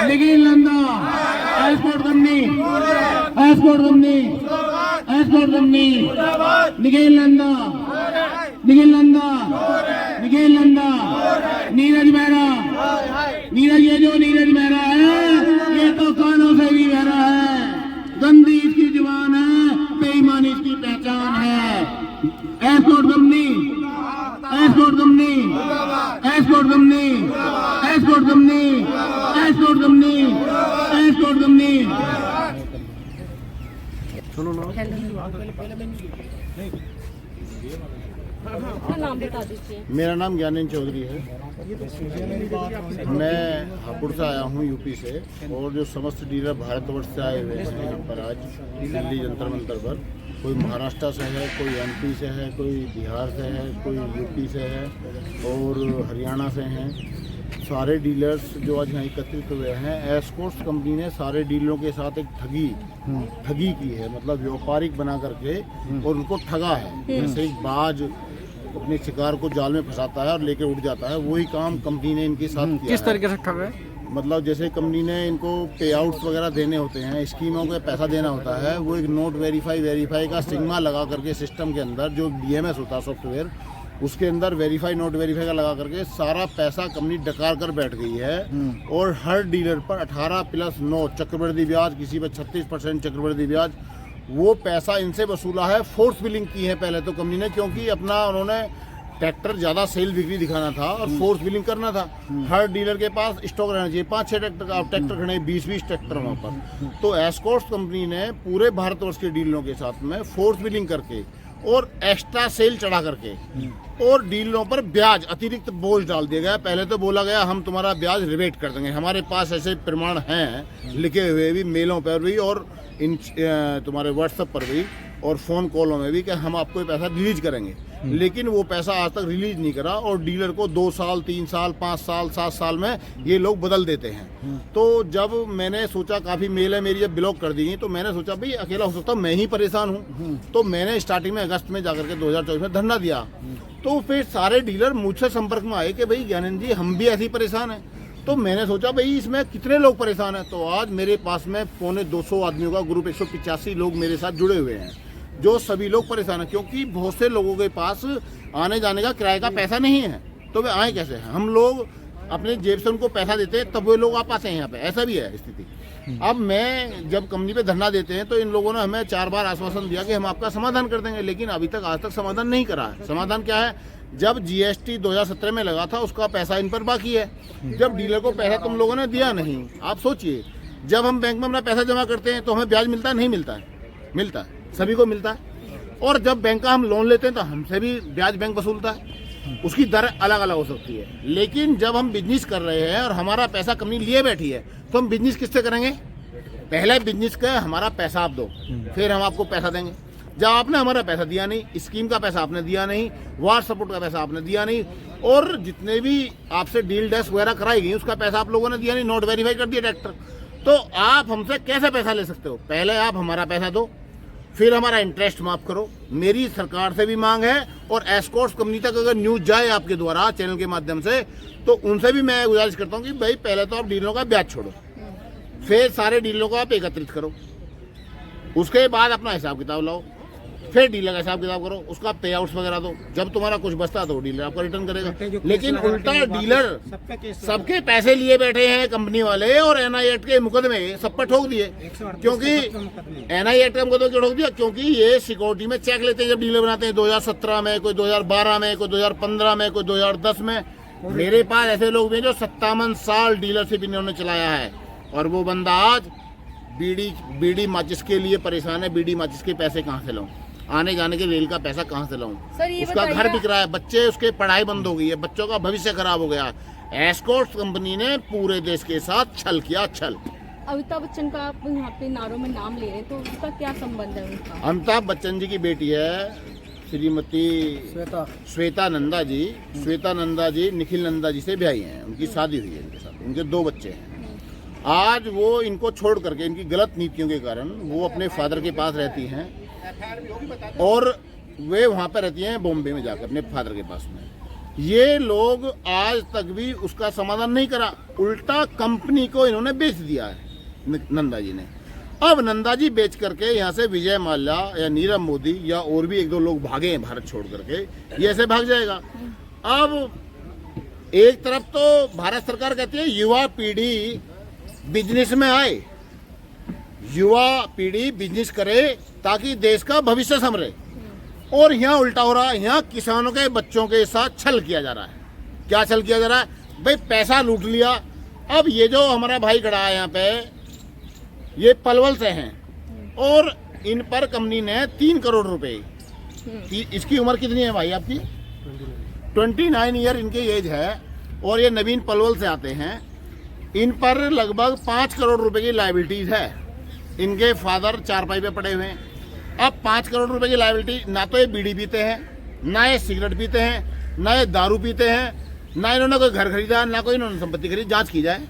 Nikhil Nanda esport company esport company esport company Nikhil Nanda Nikhil Nanda Nikhil Nanda Neeraj Mehra Neeraj ये जो नीरज मेहरा है ये तो कानों से भी मेहरा है। गंदी इसकी जुबान है, बेईमानी इसकी पहचान है। Esport company esport company esport company esport company esport company esport company. सुनो ना, नाम बता दीजिए। मेरा नाम ज्ञानेंद्र चौधरी है। मैं हापुड़ से आया हूँ, यूपी से। और जो समस्त डीलर भारतवर्ष से आए हुए हैं यहाँ पर आज दिल्ली जंतर मंतर पर, कोई महाराष्ट्र से है, कोई एमपी से है, कोई बिहार से है, कोई यूपी से है और हरियाणा से हैं। सारे डीलर्स जो आज यहाँ एकत्रित हुए हैं, एस्कॉर्ट्स कंपनी ने सारे डीलरों के साथ एक ठगी की है, मतलब व्यापारिक बना करके और उनको ठगा है। जैसे एक बाज अपने शिकार को जाल में फंसाता है और लेके उड़ जाता है, वही काम कंपनी ने इनके साथ किया। किस तरीके से ठगा है? मतलब जैसे कंपनी ने इनको पे आउट्स वगैरह देने होते हैं, स्कीमों को पैसा देना होता है, वो एक नोट वेरीफाई का स्टिग्मा लगा करके सिस्टम के अंदर जो डीएमएस होता है सॉफ्टवेयर, उसके अंदर वेरीफाई नोट वेरीफाई का लगा करके सारा पैसा कंपनी डकार कर बैठ गई है। और हर डीलर पर 18+9 चक्रवृद्धि ब्याज, किसी पर 36% चक्रवृद्धि ब्याज, वो पैसा इनसे वसूला है। फोर्स बिलिंग की है पहले तो कंपनी ने, क्योंकि अपना उन्होंने ट्रैक्टर ज़्यादा सेल बिक्री दिखाना था और फोर्स बिलिंग करना था। हर डीलर के पास स्टॉक रहना चाहिए, 5-6 ट्रैक्टर खड़े, 20-20 ट्रैक्टर वहाँ पर। तो एस्कॉर्ट्स कंपनी ने पूरे भारतवर्ष के डीलरों के साथ में फोर्स बिलिंग करके और एक्स्ट्रा सेल चढ़ा करके और डीलरों पर ब्याज अतिरिक्त बोझ डाल दिया गया। पहले तो बोला गया हम तुम्हारा ब्याज रिबेट कर देंगे, हमारे पास ऐसे प्रमाण हैं लिखे हुए भी, मेलों पर भी और इन तुम्हारे व्हाट्सएप पर भी और फ़ोन कॉलों में भी, कि हम आपको ये पैसा रिलीज करेंगे। लेकिन वो पैसा आज तक रिलीज नहीं करा और डीलर को 2 साल 3 साल 5 साल 7 साल में ये लोग बदल देते हैं। तो जब मैंने सोचा, काफ़ी मेल है मेरी जब ब्लॉक कर दी गई, तो मैंने सोचा भाई अकेला हो सकता मैं ही परेशान हूँ। तो मैंने स्टार्टिंग में अगस्त में जाकर के 2024 में धरना दिया। तो फिर सारे डीलर मुझसे संपर्क में आए कि भाई ज्ञानेंद्र जी हम भी ऐसे ही परेशान हैं। तो मैंने सोचा भाई इसमें कितने लोग परेशान हैं। तो आज मेरे पास में 250 आदमियों का ग्रुप, 185 लोग मेरे साथ जुड़े हुए हैं, जो सभी लोग परेशान हैं। क्योंकि बहुत से लोगों के पास आने जाने का किराए का पैसा नहीं है, तो वे आए कैसे हैं? हम लोग अपने जेब से उनको पैसा देते हैं तब वे लोग आ पाते हैं यहाँ पे, ऐसा भी है स्थिति। अब मैं जब कंपनी पे धरना देते हैं तो इन लोगों ने हमें 4 बार आश्वासन दिया कि हम आपका समाधान कर देंगे, लेकिन अभी तक आज तक समाधान नहीं करा है। समाधान क्या है? जब जीएसटी 2017 में लगा था उसका पैसा इन पर बाकी है। जब डीलर को पैसा तुम लोगों ने दिया नहीं, आप सोचिए, जब हम बैंक में अपना पैसा जमा करते हैं तो हमें ब्याज मिलता है? नहीं मिलता है? मिलता है, सभी को मिलता है। और जब बैंक का हम लोन लेते हैं तो हमसे भी ब्याज बैंक वसूलता है, उसकी दर अलग अलग हो सकती है। लेकिन जब हम बिजनेस कर रहे हैं और हमारा पैसा कंपनी लिए बैठी है, तो हम बिजनेस किससे करेंगे? पहले बिजनेस का हमारा पैसा आप दो, फिर हम आपको पैसा देंगे। जब आपने हमारा पैसा दिया नहीं, स्कीम का पैसा आपने दिया नहीं, वार सपोर्ट का पैसा आपने दिया नहीं, और जितने भी आपसे डील डेस्क वगैरह कराई गई उसका पैसा आप लोगों ने दिया नहीं, नोट वेरीफाई कर दिया ट्रैक्टर, तो आप हमसे कैसे पैसा ले सकते हो? पहले आप हमारा पैसा दो, फिर हमारा इंटरेस्ट माफ करो। मेरी सरकार से भी मांग है और एस्कॉर्ट्स कंपनी तक अगर न्यूज जाए आपके द्वारा चैनल के माध्यम से, तो उनसे भी मैं गुजारिश करता हूँ कि भाई पहले तो आप डीलरों का ब्याज छोड़ो, फिर सारे डीलरों को आप एकत्रित करो, उसके बाद अपना हिसाब किताब लाओ, फिर डीलर का हिसाब किताब करो, उसका पे आउट्स वगैरह दो। जब तुम्हारा कुछ बचता है तो डीलर आपका रिटर्न करेगा। लेकिन उल्टा डीलर सबके पैसे लिए बैठे हैं कंपनी वाले, और एनआई एक्ट के मुकदमे सब पर ठोक दिए। क्योंकि एनआई एक्ट का मुकदमा क्यों ठोक दिया? क्योंकि ये सिक्योरिटी में चेक लेते हैं जब डीलर बनाते हैं, 2017 में, कोई 2012 में, कोई 2015 में, कोई 2010 में। मेरे पास ऐसे लोग भी जो 57 साल डीलरशिप इन्होंने चलाया है, और वो बंदा आज बीड़ी माचिस के लिए परेशान है। बीड़ी माचिस के पैसे कहाँ से लाऊं? आने जाने के रेल का पैसा कहाँ से लाऊं? उसका घर बिक रहा है, बच्चे उसके पढ़ाई बंद हो गई है, बच्चों का भविष्य खराब हो गया। एस्कॉर्ट्स कंपनी ने पूरे देश के साथ छल किया, छल। अमिताभ बच्चन का आप यहाँ पे नारों में नाम ले रहे हैं, तो उसका क्या संबंध है उनका? अमिताभ बच्चन जी की बेटी है श्रीमती श्वेता नंदा जी। श्वेता नंदा जी निखिल नंदा जी से ब्याही हैं, उनकी शादी हुई है, इनके साथ उनके 2 बच्चे हैं। आज वो इनको छोड़ करके, इनकी गलत नीतियों के कारण वो अपने फादर के पास रहती हैं, और वे वहाँ पर रहती हैं बॉम्बे में जाकर अपने फादर के पास में। ये लोग आज तक भी उसका समाधान नहीं करा, उल्टा कंपनी को इन्होंने बेच दिया है नंदा जी ने। अब नंदा जी बेच करके यहाँ से विजय माल्या या नीरव मोदी या और भी एक दो लोग भागे हैं भारत छोड़ करके, ये ऐसे भाग जाएगा। अब एक तरफ तो भारत सरकार कहती है युवा पीढ़ी बिजनेस में आए, युवा पीढ़ी बिजनेस करे ताकि देश का भविष्य संवरे, और यहाँ उल्टा हो रहा है। यहाँ किसानों के बच्चों के साथ छल किया जा रहा है। क्या छल किया जा रहा है भाई? पैसा लूट लिया। अब ये जो हमारा भाई खड़ा है यहाँ पे, ये पलवल से हैं और इन पर कंपनी ने 3 करोड़ रुपए, इसकी उम्र कितनी है भाई आपकी? 29 ईयर इनकी एज है, और ये नवीन पलवल से आते हैं। इन पर लगभग 5 करोड़ रुपए की लायबिलिटीज है। इनके फादर चारपाई पे पड़े हुए हैं। अब 5 करोड़ रुपए की लायबिलिटी, ना तो ये बीड़ी पीते हैं, ना ये सिगरेट पीते हैं, ना ये दारू पीते हैं, ना इन्होंने कोई घर खरीदा, ना कोई इन्होंने संपत्ति खरीदी, जांच की जाए,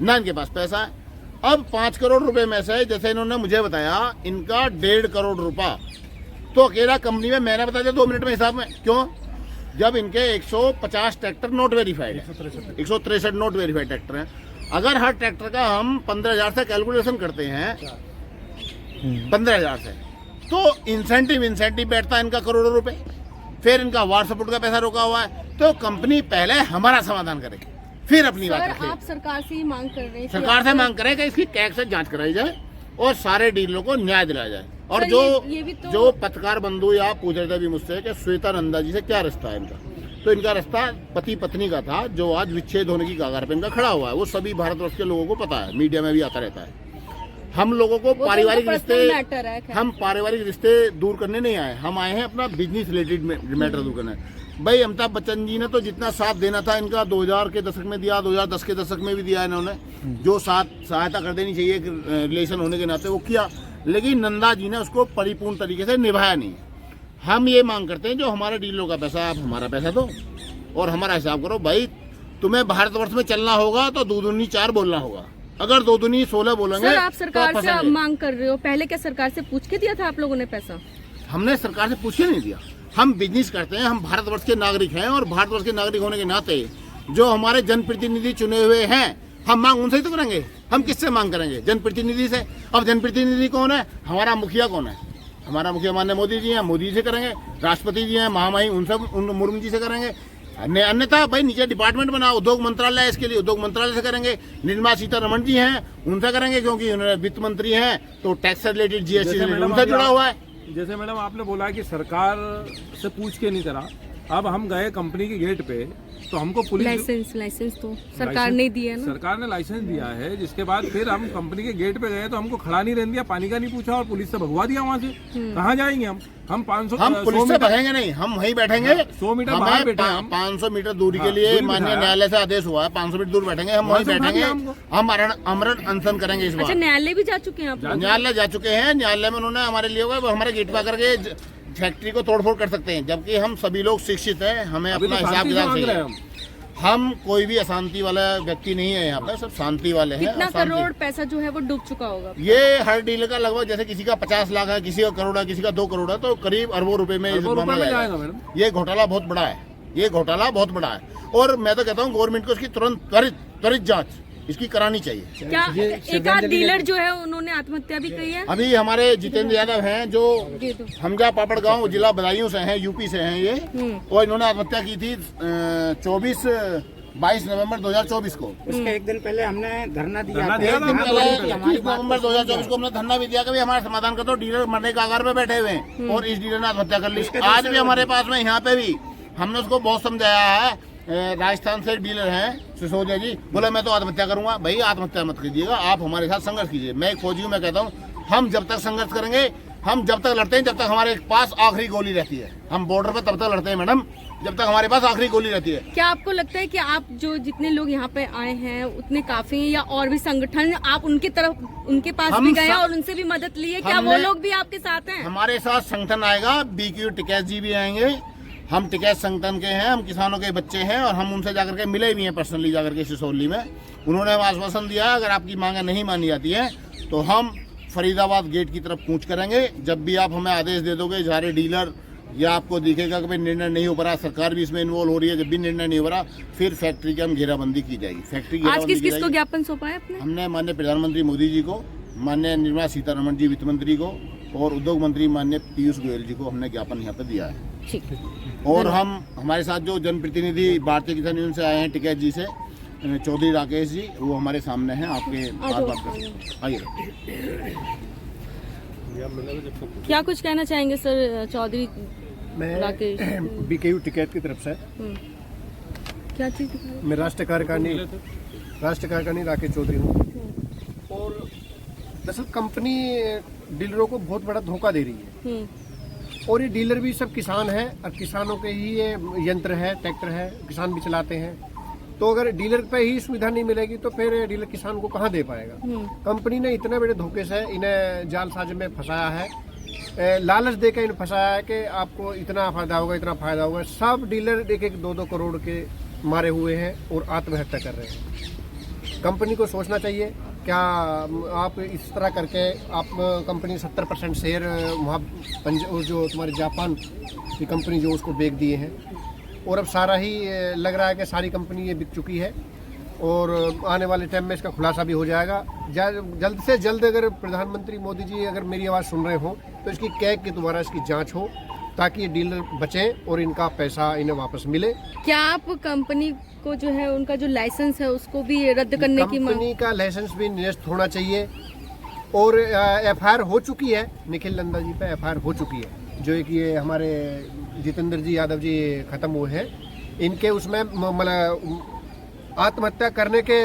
ना इनके पास पैसा है। अब 5 करोड़ रुपए में से जैसे इन्होंने मुझे बताया इनका 1.5 करोड़ रुपया तो अकेला कंपनी में, मैंने बताया 2 मिनट में हिसाब में। क्यों? जब इनके 150 ट्रैक्टर नोट वेरीफाइड है, 163 नोट वेरीफाइड ट्रैक्टर हैं। अगर हर ट्रैक्टर का हम 15,000 से कैलकुलेशन करते हैं, 15,000 से, तो इंसेंटिव बैठता है इनका करोड़ों रुपए। फिर इनका वार्ड सपोर्ट का पैसा रोका हुआ है। तो कंपनी पहले हमारा समाधान करे, फिर अपनी बात रखे। आप सरकार से ही मांग कर रहे हैं? सरकार से मांग करें कि इसकी टैक्स से जांच कराई जाए और सारे डीलरों को न्याय दिलाया जाए। और सर, जो ये भी तो... जो पत्रकार बंधु या पूछ रहे थे भी मुझसे कि श्वेता नंदा जी से क्या रिश्ता है इनका, तो इनका रिश्ता पति पत्नी का था, जो आज विच्छेद होने की कगार पे इनका खड़ा हुआ है। वो सभी भारतवर्ष के लोगों को पता है, मीडिया में भी आता रहता है। हम लोगों को पारिवारिक रिश्ते, हम पारिवारिक रिश्ते दूर करने नहीं आए, हम आए हैं अपना बिजनेस रिलेटेड मैटर दूर करने। भाई अमिताभ बच्चन जी ने तो जितना साथ देना था इनका 2000 के दशक में दिया, 2010 के दशक में भी दिया इन्होंने, जो सहायता कर देनी चाहिए रिलेशन होने के नाते वो किया, लेकिन नंदा जी ने उसको परिपूर्ण तरीके से निभाया नहीं। हम ये मांग करते हैं जो हमारे डीलरों का पैसा, आप हमारा पैसा दो और हमारा हिसाब करो। भाई तुम्हें भारतवर्ष में चलना होगा तो 2 दूनी 4 बोलना होगा, अगर 2 दूनी 16 बोलेंगे। सर, आप सरकार से अब मांग कर रहे हो, पहले क्या सरकार से पूछ के दिया था आप लोगों ने पैसा? हमने सरकार से पूछ के नहीं दिया। हम बिजनेस करते हैं, हम भारतवर्ष के नागरिक हैं, और भारतवर्ष के नागरिक होने के नाते जो हमारे जनप्रतिनिधि चुने हुए हैं, हम मांग उनसे ही तो करेंगे। हम किससे मांग करेंगे? जनप्रतिनिधि से। अब जनप्रतिनिधि कौन है? हमारा मुखिया कौन है? हमारा मुखिया माननीय मोदी जी हैं, मोदी से करेंगे। राष्ट्रपति जी हैं, महामहिम उन मुर्मू जी से करेंगे। अन्यथा भाई नीचे डिपार्टमेंट बनाओ, उद्योग मंत्रालय है, इसके लिए उद्योग मंत्रालय से करेंगे। निर्मला सीतारमण जी हैं, उनसे करेंगे, क्योंकि उन्होंने वित्त मंत्री हैं, तो टैक्स से रिलेटेड जीएसटी से उनसे जुड़ा हुआ है। जैसे मैडम आपने बोला कि सरकार से पूछ के नहीं करा, अब हम गए कंपनी के गेट पे तो हमको पुलिस लाइसेंस तो सरकार ने दिया ना, सरकार ने लाइसेंस दिया है, जिसके बाद फिर हम कंपनी के गेट पे गए तो हमको खड़ा नहीं रहने दिया, पानी का नहीं पूछा और पुलिस से भगवा दिया वहाँ से। कहाँ जाएंगे हम 500, हम पुलिस से भगेंगे नहीं, हम वहीं बैठेंगे। 100 मीटर बाहर बैठे हम, 500 मीटर दूरी के लिए माननीय न्यायालय से आदेश हुआ है, 500 मीटर दूर बैठेंगे, हम वहीं बैठेंगे, हम अमरण अनशन करेंगे इस बार। अच्छा, न्यायालय भी जा चुके हैं आप? न्यायालय जा चुके हैं, न्यायालय में उन्होंने हमारे लिए हमारे गेट पर करके फैक्ट्री को तोड़फोड़ कर सकते हैं, जबकि हम सभी लोग शिक्षित हैं, हमें अपना हिसाब किताब चाहिए। हम कोई भी अशांति वाला व्यक्ति नहीं है यहाँ पे, सब शांति वाले हैं। कितना करोड़ पैसा जो है वो डूब चुका होगा? ये हर डीलर का लगभग, जैसे किसी का 50 लाख है, किसी का करोड़ है, किसी का 2 करोड़ है, तो करीब अरबों रुपए में जाएगा। ये घोटाला बहुत बड़ा है, ये घोटाला बहुत बड़ा है, और मैं तो कहता हूँ गवर्नमेंट को इसकी तुरंत त्वरित जांच इसकी करानी चाहिए। क्या एक आध डीलर जो है उन्होंने आत्महत्या भी की है? अभी हमारे जितेंद्र यादव हैं, जो हमजा पापड़ गांव जिला बदायूं से हैं, यूपी से हैं ये, और इन्होंने आत्महत्या की थी 22 नवंबर 2024 को। उसके एक दिन पहले हमने धरना दिया था। 21 नवंबर 2024 को हमने धरना भी दिया कि हमारा समाधान कर दो, डीलर मरने के आगार पे बैठे हुए हैं, और इस डीलर ने आत्महत्या कर ली। आज भी हमारे पास में यहाँ पे भी हमने उसको बहुत समझाया है। राजस्थान से डीलर हैं सिसोदिया जी, बोला मैं तो आत्महत्या करूंगा। भाई आत्महत्या मत कीजिएगा, आप हमारे साथ संघर्ष कीजिए। मैं एक फौजी हूँ, मैं कहता हूँ हम जब तक संघर्ष करेंगे, हम जब तक लड़ते हैं, जब तक हमारे पास आखिरी गोली रहती है। हम बॉर्डर पे तब तक लड़ते हैं मैडम जब तक हमारे पास आखिरी गोली रहती है। क्या आपको लगता है कि आप जो जितने लोग यहाँ पे आए हैं उतने काफी हैं, या और भी संगठन आप उनकी तरफ उनके पास भी गए और उनसे भी मदद ली है? क्या वो लोग भी आपके साथ हैं? हमारे साथ संगठन आएगा, BQ टिकैत जी भी आएंगे, हम टिकैत संगठन के हैं, हम किसानों के बच्चे हैं, और हम उनसे जाकर के मिले भी हैं पर्सनली जाकर के सिसोली में। उन्होंने हमें आश्वासन दिया अगर आपकी मांगे नहीं मानी जाती है तो हम फरीदाबाद गेट की तरफ कूच करेंगे। जब भी आप हमें आदेश दे दोगे, सारे डीलर या आपको दिखेगा कि भाई निर्णय नहीं हो पा रहा, सरकार भी इसमें इन्वॉल्व हो रही है, जब भी निर्णय नहीं हो रहा फिर फैक्ट्री की हम घेराबंदी की जाएगी। फैक्ट्री आज घेराबंदी किस की किस को जाएगी। ज्ञापन सौंपा है आपने? हमने माननीय प्रधानमंत्री मोदी जी को, माननीय निर्मला सीतारमण जी वित्त मंत्री को और उद्योग मंत्री माननीय पीयूष गोयल जी को हमने ज्ञापन यहाँ पे दिया है। ठीक है। और हम हमारे साथ जो जनप्रतिनिधि भारतीय किसान यूनियन से आए हैं टिकैत जी से, चौधरी राकेश जी, वो हमारे सामने हैं, आपके बात कर आइए। क्या कुछ कहना चाहेंगे सर चौधरी राकेश? मैं बीकेयू टिकैत की तरफ से क्या चीज दिखा रहे हैं? मैं राष्ट्रीय कार्यकारिणी राकेश चौधरी हूँ। और दरअसल कंपनी डीलरों को बहुत बड़ा धोखा दे रही है, और ये डीलर भी सब किसान हैं और किसानों के ही ये यंत्र है, ट्रैक्टर है, किसान भी चलाते हैं। तो अगर डीलर पे ही सुविधा नहीं मिलेगी तो फिर डीलर किसान को कहाँ दे पाएगा। कंपनी ने इतने बड़े धोखे से इन्हें जालसाजी में फंसाया है, लालच देकर इन्हें फंसाया है कि आपको इतना फायदा होगा, इतना फायदा होगा। सब डीलर एक 2-2 करोड़ के मारे हुए हैं और आत्महत्या कर रहे हैं। कंपनी को सोचना चाहिए, क्या आप इस तरह करके आप कंपनी 70% शेयर वहाँ जो तुम्हारे जापान की कंपनी जो उसको बेच दिए हैं, और अब सारा ही लग रहा है कि सारी कंपनी ये बिक चुकी है और आने वाले टाइम में इसका खुलासा भी हो जाएगा। जल्द से जल्द अगर प्रधानमंत्री मोदी जी अगर मेरी आवाज़ सुन रहे हो तो इसकी कैग के द्वारा इसकी जांच हो, ताकि ये डीलर बचें और इनका पैसा इन्हें वापस मिले। क्या आप कंपनी को जो है उनका जो लाइसेंस है उसको भी रद्द करने की मांग? कंपनी का लाइसेंस भी निरस्त होना चाहिए। और एफआईआर हो चुकी है, निखिल नंदा जी पे एफआईआर हो चुकी है, जो कि ये हमारे जितेंद्र जी यादव जी खत्म हुए हैं, इनके उसमें मतलब आत्महत्या करने के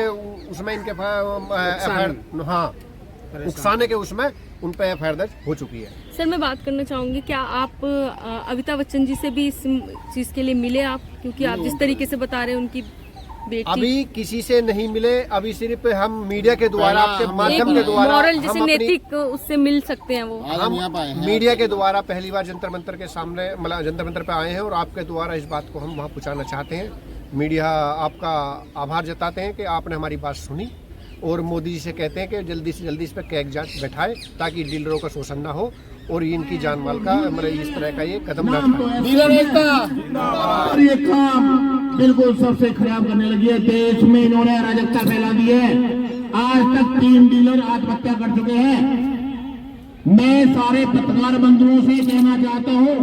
उसमें इनके एफआईआर, हाँ, उकसाने के उसमें उन पर एफआईआर दर्ज हो चुकी है। सर मैं बात करना चाहूंगी, क्या आप अमिताभ बच्चन जी से भी इस चीज के लिए मिले आप? क्योंकि आप जिस तरीके से बता रहे हैं उनकी बेटी। अभी किसी से नहीं मिले, अभी सिर्फ हम मीडिया के द्वारा, आपके माध्यम के द्वारा, मॉरल जैसे नैतिक उससे मिल सकते हैं वो। आज हम यहाँ पे आए हैं मीडिया के द्वारा पहली बार जंतर मंतर के सामने, मतलब जंतर मंतर पे आए हैं, और आपके द्वारा इस बात को हम वहाँ पहुँचाना चाहते हैं। मीडिया आपका आभार जताते हैं कि आपने हमारी बात सुनी, और मोदी जी से कहते हैं कि जल्दी से जल्दी इस पर कैग जांच बैठाए, ताकि डीलरों का शोषण ना हो और इनकी जान माल का मतलब इस तरह का ये कदम ना उठाए। डीलर एकता और ये काम बिल्कुल सबसे खराब करने लगी है। देश में इन्होंने अराजकता फैला दी है। आज तक 3 डीलर आत्महत्या कर चुके हैं। मैं सारे पत्रकार बंधुओं से कहना चाहता हूं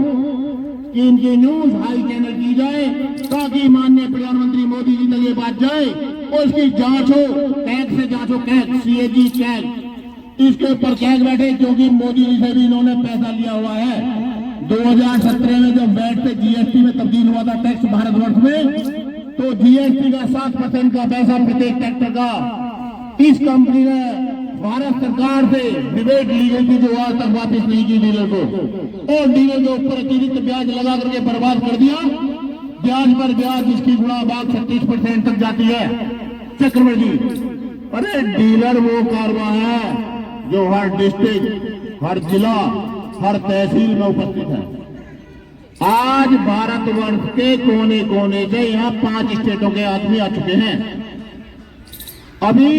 कि इनकी न्यूज हाई चैनल की जाए, ताकि माननीय प्रधानमंत्री मोदी जी तक ये बात जाए और इसकी जांच हो, कैग से जांच हो, कैग CAG कैग, इसके ऊपर कैग बैठे, क्योंकि मोदी जी से भी इन्होंने पैसा लिया हुआ है। 2017 में जब वैट से GST में तब्दील हुआ था टैक्स भारतवर्ष में, तो GST का 7% का पैसा प्रत्येक ट्रैक्टर का इस कंपनी ने भारत सरकार से डिबेट ली गई थी, जो आज तक वापस नहीं की डीलर को, और डीलर के ऊपर अतिरिक्त ब्याज लगा करके बर्बाद कर दिया। ब्याज पर ब्याज जिसकी गुणा बाग 36% तक जाती है चक्रवर्ती। अरे डीलर वो कारवा है जो हर डिस्ट्रिक्ट, हर जिला, हर तहसील में उपस्थित है। आज भारतवर्ष के कोने कोने से यहाँ 5 स्टेटों के आदमी आ चुके हैं। अभी